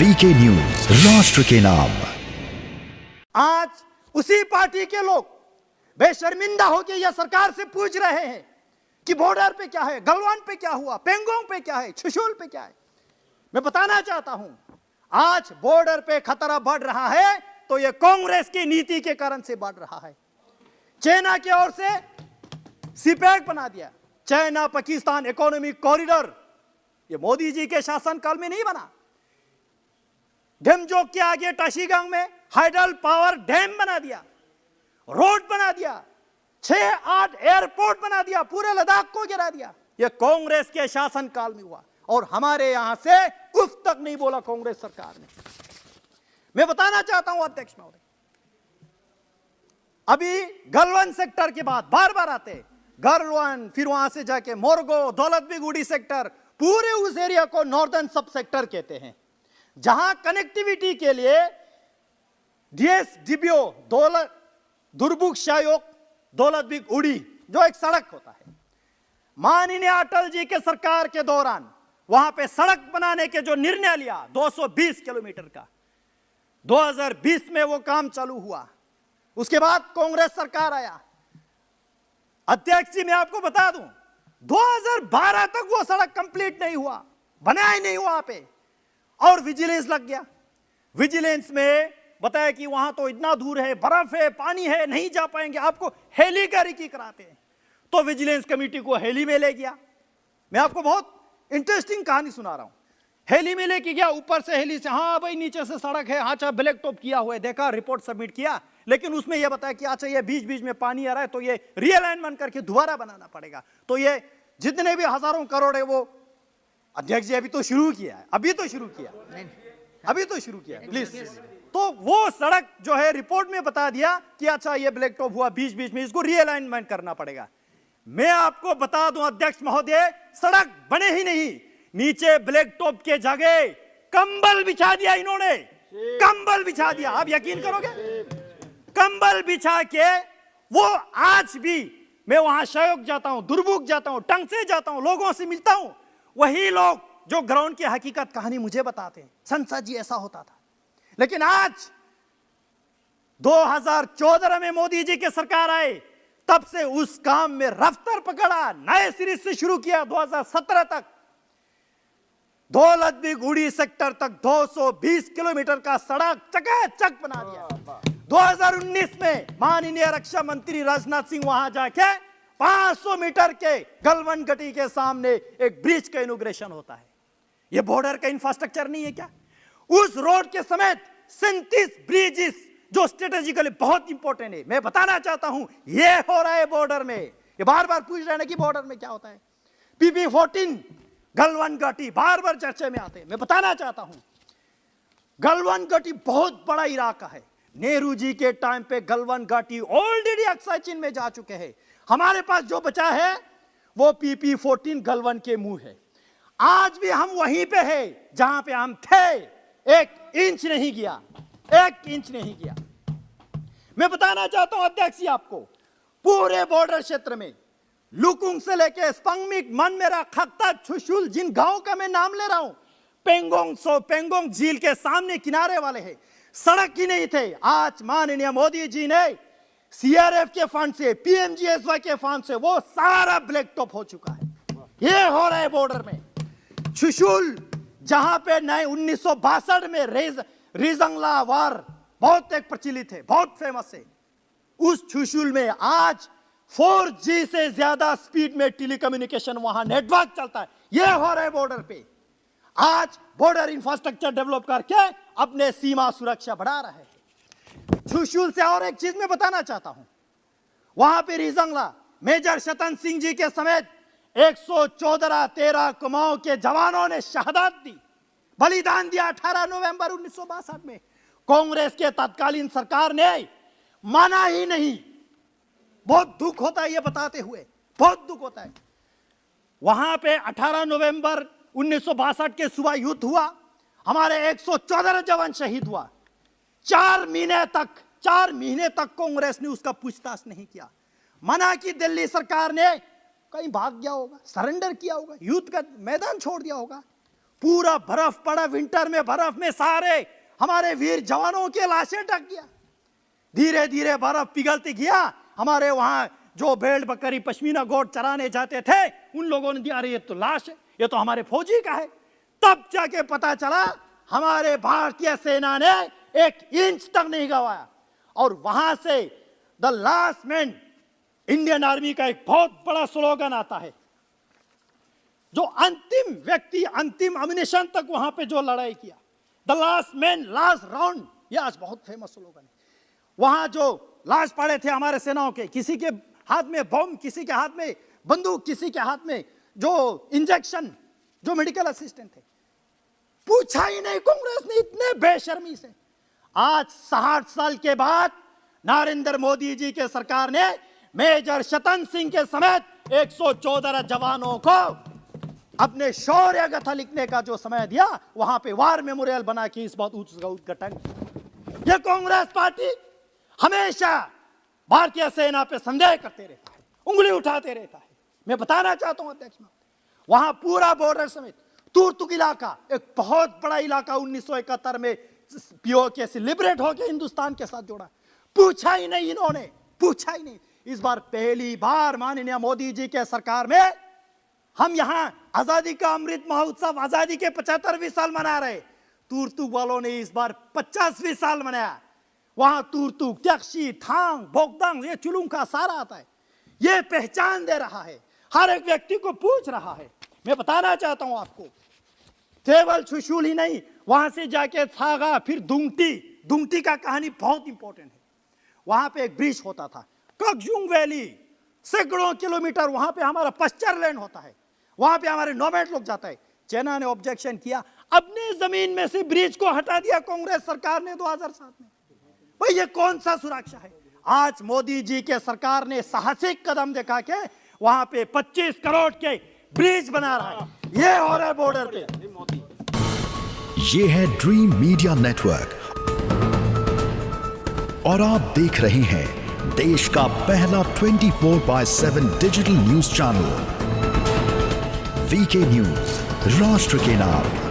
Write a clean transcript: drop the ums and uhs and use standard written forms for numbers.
VK news, राष्ट्र के नाम। आज उसी पार्टी के लोग बेशर्मिंदा होकर यह सरकार से पूछ रहे हैं कि बॉर्डर पे क्या है, गलवान पे क्या हुआ, पेंगोंग पे क्या है, छुशुल पे क्या है। मैं बताना चाहता हूं, आज बॉर्डर पे खतरा बढ़ रहा है तो यह कांग्रेस की नीति के कारण से बढ़ रहा है। चाइना की ओर से सीपैक बना दिया, चाइना पाकिस्तान इकोनॉमिक कॉरिडोर, यह मोदी जी के शासनकाल में नहीं बना। डेमजोक के आगे टाशीगंग में हाइडल पावर डैम बना दिया, रोड बना दिया, 6-8 एयरपोर्ट बना दिया, पूरे लद्दाख को गिरा दिया। यह कांग्रेस के शासनकाल में हुआ और हमारे यहां से उफ तक नहीं बोला कांग्रेस सरकार ने। मैं बताना चाहता हूं अध्यक्ष महोदय, अभी गलवान सेक्टर के बाद बार बार आते गलवान, फिर वहां से जाके मोरगो, दौलतबेगुड़ी सेक्टर, पूरे उस एरिया को नॉर्दर्न सब सेक्टर कहते हैं, जहां कनेक्टिविटी के लिए डीएसडीबीओ दुर्बुक शायोग दौलतबेगुड़ी जो एक सड़क होता है, माननीय अटल जी के सरकार के दौरान वहां पे सड़क बनाने के जो निर्णय लिया 220 किलोमीटर का, 2020 में वो काम चालू हुआ। उसके बाद कांग्रेस सरकार आया। अध्यक्ष जी मैं आपको बता दूं, 2012 तक वो सड़क कंप्लीट नहीं हुआ, बनाया ही नहीं वहां पे, और विजिलेंस लग गया। विजिलेंस में बताया कि वहां तो इतना दूर है, बर्फ है, पानी है, नहीं जा पाएंगे, आपको हेली की कराते हैं। तो विजिलेंस कमेटी को हेली में ले गया। मैं आपको बहुत इंटरेस्टिंग कहानी सुना रहा हूं। हेली में लेके गया, ऊपर से हेली से, हाँ भाई नीचे से सड़क है, हाँ अच्छा ब्लैक टॉप किया हुआ है, देखा, रिपोर्ट सबमिट किया, लेकिन उसमें यह बताया कि अच्छा ये बीच बीच में पानी आ रहा है तो ये रीअलाइनमेंट करके दोबारा बनाना पड़ेगा। तो ये जितने भी हजारों करोड़ है वो अध्यक्ष जी अभी तो शुरू किया है, अभी तो शुरू किया प्लीज। तो वो सड़क जो है रिपोर्ट में बता दिया कि अच्छा ये ब्लैक टॉप हुआ, बीच बीच में इसको रीअलाइनमेंट करना पड़ेगा। मैं आपको बता दूं अध्यक्ष महोदय, सड़क बने ही नहीं, नीचे ब्लैक टॉप के जगह कंबल बिछा दिया इन्होंने, कंबल बिछा दिया। आप यकीन करोगे, कंबल बिछा के वो आज भी मैं वहां शायोग जाता हूं, दुर्बुक जाता हूं, टंगसे जाता हूं, लोगों से मिलता हूं, वही लोग जो ग्राउंड की हकीकत कहानी मुझे बताते हैं, संसद जी ऐसा होता था। लेकिन आज 2014 में मोदी जी की सरकार आए, तब से उस काम में रफ्तार पकड़ा, नए सिरे से शुरू किया। 2017 तक दौलतबेगुड़ी सेक्टर तक 220 किलोमीटर का सड़क चकाचक बना दिया। 2019 में माननीय रक्षा मंत्री राजनाथ सिंह वहां जाके 500 मीटर के गलवान घाटी के सामने एक ब्रिज का इनॉग्रेशन होता है। यह बॉर्डर का इंफ्रास्ट्रक्चर नहीं है क्या? उस रोड के समेत 37 ब्रिजेस जो स्ट्रेटेजिकली बहुत इंपॉर्टेंट है। मैं बताना चाहता हूं यह हो रहा है बॉर्डर में। ये बार बार पूछ रहे हैं कि बॉर्डर में क्या होता है। PP-14 गलवान घाटी बार बार चर्चा में आते हैं। मैं बताना चाहता हूं गलवान घाटी बहुत बड़ा इलाका है। नेहरू जी के टाइम पे गलवान घाटी ऑलरेडी अक्साई चीन में जा चुके हैं। हमारे पास जो बचा है वो PP-14 गलवान के मुंह है। आज भी हम वहीं पे हैं जहां पे हम थे, 1 इंच नहीं गया, 1 इंच नहीं गया। मैं बताना चाहता हूं अध्यक्ष जी आपको, पूरे बॉर्डर क्षेत्र में लुकुंग से लेके स्पंगमिक, मनमेरा, खत्ता, छुशुल, जिन गांव का मैं नाम ले रहा हूं, पेंगोंग झील के सामने किनारे वाले हैं, सड़क ही नहीं थे। आज माननीय मोदी जी ने CRF के फंड से, PMGSY के फंड से वो सारा ब्लैक टॉप हो चुका है। ये हो रहा है बॉर्डर में। छुशुल जहां पे 1962 में रिजंगला वार बहुत एक प्रचलित है, बहुत फेमस है, उस छुशुल में आज 4G से ज्यादा स्पीड में टेलीकम्युनिकेशन वहां नेटवर्क चलता है। यह हो रहा है बॉर्डर पे। आज बॉर्डर इंफ्रास्ट्रक्चर डेवलप करके अपने सीमा सुरक्षा बढ़ा रहा है। छुशुल से और एक चीज मैं बताना चाहता हूं, वहां पे रिजंगला मेजर शतन सिंह जी के समेत 114 कुमाऊं के जवानों ने शहादत दी, बलिदान दिया 18 नवंबर 1962 में। कांग्रेस के तत्कालीन सरकार ने माना ही नहीं। बहुत दुख होता है ये बताते हुए, बहुत दुख होता है। वहां पे 18 नवंबर 1962 के सुबह युद्ध हुआ, हमारे 114 जवान शहीद हुआ। 4 महीने तक कांग्रेस ने उसका पूछताछ नहीं किया। मना की दिल्ली सरकार ने, कहीं भाग गया होगा, सरेंडर किया होगा, युद्ध का मैदान छोड़ दिया होगा। पूरा बर्फ पड़ा, विंटर में बर्फ में सारे हमारे वीर जवानों के लाशें ढक गया। धीरे धीरे बर्फ पिघलती गया। हमारे वहां जो भेड़ बकरी पश्मीना गोट चराने जाते थे उन लोगों ने दिया, अरे ये तो लाश है, ये तो हमारे फौजी का है। तब जाके पता चला हमारे भारतीय सेना ने 1 इंच तक नहीं गवाया। और वहां से the last man, Indian army का एक बहुत बड़ा स्लोगन आता है, जो अंतिम व्यक्ति अंतिम अम्युनिशन तक वहां पे जो लड़ाई किया, the last man last round, ये आज बहुत फेमस स्लोगन है। वहां जो लाश पड़े थे हमारे सेनाओं के, किसी के हाथ में बम, किसी के हाथ में बंदूक, किसी के हाथ में जो इंजेक्शन, जो मेडिकल असिस्टेंट थे, पूछा ही नहीं कांग्रेस ने इतने बेशर्मी से। आज 60 साल के बाद नरेंद्र मोदी जी के सरकार ने मेजर शतन सिंह के समेत 114 जवानों को अपने शौर्य गाथा लिखने का जो समय दिया, वहां पे वार मेमोरियल बना के इस बात उद्घाटन। ये कांग्रेस पार्टी हमेशा भारतीय सेना पे संदेह करते रहता है, उंगली उठाते रहता है। मैं बताना चाहता हूं अध्यक्ष महोदय, वहां पूरा बॉर्डर समेत तुर्तुक इलाका, एक बहुत बड़ा इलाका 1971 में पीओके से लिबरेट होकर हिंदुस्तान के साथ जोड़ा। पूछा ही नहीं इन्होंने, पूछा ही नहीं। इस बार पहली बार माननीय मोदी जी के सरकार में हम यहां आजादी का अमृत महोत्सव, आजादी के 75वीं साल मना रहे। तुर्तुक वालों ने इस बार 50वीं साल मनाया। वहां तुर्तुक, त्यक्शी, थांग, बोगदांग, ये चुलुंका सारा आता है। ये पहचान दे रहा है, हर एक व्यक्ति को पूछ रहा है। मैं बताना चाहता हूं आपको, केवल छुशुल ही नहीं, वहां से जाके छागा, फिर दुंगटी। दुंगटी का कहानी बहुत इंपॉर्टेंट है। वहां पे एक ब्रिज होता था, ककजुंग वैली, सैकड़ों किलोमीटर वहां पे हमारा पश्चर लैंड होता है, वहां पे हमारे नोमैड लोग जाता है। चाइना ने ऑब्जेक्शन किया, अपनी जमीन में से ब्रिज को हटा दिया कांग्रेस सरकार ने 2007 में। भाई ये कौन सा सुरक्षा है? आज मोदी जी के सरकार ने साहसिक कदम दिखा के वहां पे 25 करोड़ के ब्रिज बना रहा है। ये हो रहा है बॉर्डर पे। ये है ड्रीम मीडिया नेटवर्क और आप देख रहे हैं देश का पहला 24/7 digital news channel VK news, राष्ट्र के नाम।